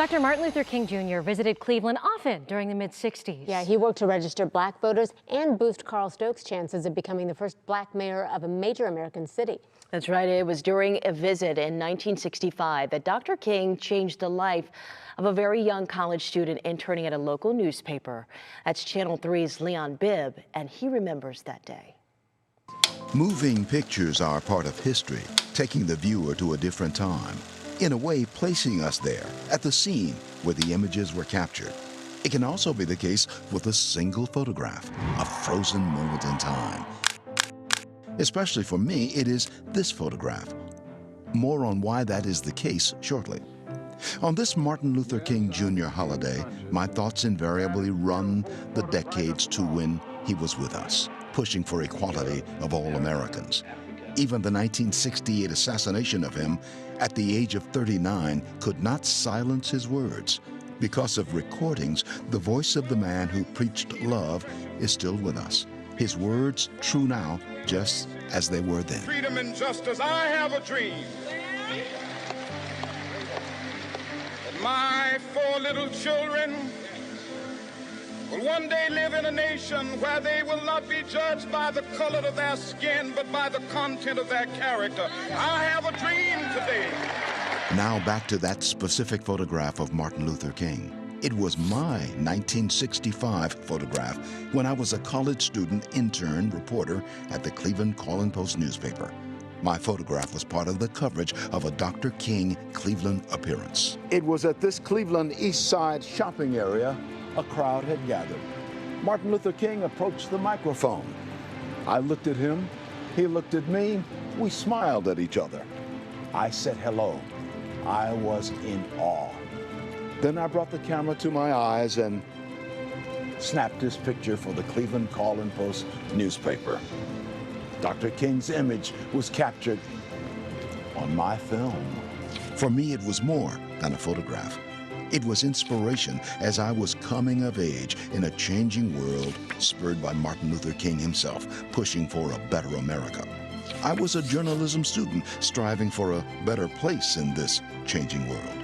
Dr. Martin Luther King Jr. visited Cleveland often during the mid-'60s. Yeah, he worked to register black voters and boost Carl Stokes' chances of becoming the first black mayor of a major American city. That's right. It was during a visit in 1965 that Dr. King changed the life of a very young college student interning at a local newspaper. That's Channel 3's Leon Bibb, and he remembers that day. Moving pictures are part of history, taking the viewer to a different time, in a way placing us there, at the scene where the images were captured. It can also be the case with a single photograph, a frozen moment in time. Especially for me, it is this photograph. More on why that is the case shortly. On this Martin Luther King Jr. holiday, my thoughts invariably run the decades to when he was with us, pushing for equality of all Americans. Even the 1968 assassination of him at the age of 39 could not silence his words. Because of recordings, the voice of the man who preached love is still with us. His words true now, just as they were then. Freedom and justice, I have a dream that my 4 little children will one day live in a nation where they will not be judged by the color of their skin, but by the content of their character. I have a dream today. Now back to that specific photograph of Martin Luther King. It was my 1965 photograph when I was a college student intern reporter at the Cleveland Call-and-Post newspaper. My photograph was part of the coverage of a Dr. King Cleveland appearance. It was at this Cleveland East Side shopping area a crowd had gathered. Martin Luther King approached the microphone. I looked at him, he looked at me, we smiled at each other. I said hello. I was in awe. Then I brought the camera to my eyes and snapped his picture for the Cleveland Call-and-Post newspaper. Dr. King's image was captured on my film. For me, it was more than a photograph. It was inspiration as I was coming of age in a changing world, spurred by Martin Luther King himself, pushing for a better America. I was a journalism student striving for a better place in this changing world.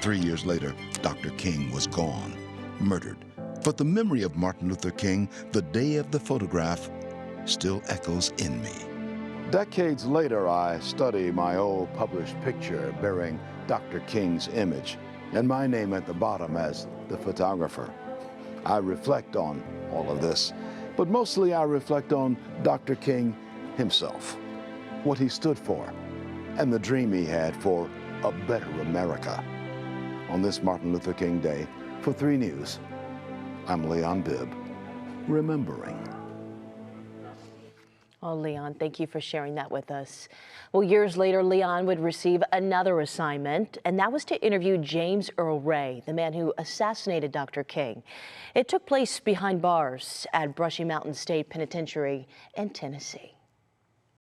3 years later, Dr. King was gone, murdered. But the memory of Martin Luther King, the day of the photograph, still echoes in me. Decades later, I study my old published picture bearing Dr. King's image and my name at the bottom as the photographer. I reflect on all of this, but mostly I reflect on Dr. King himself, what he stood for, and the dream he had for a better America. On this Martin Luther King Day, for 3 News, I'm Leon Bibb, remembering. Oh, Leon, thank you for sharing that with us. Well, years later, Leon would receive another assignment, and that was to interview James Earl Ray, the man who assassinated Dr. King. It took place behind bars at Brushy Mountain State Penitentiary in Tennessee.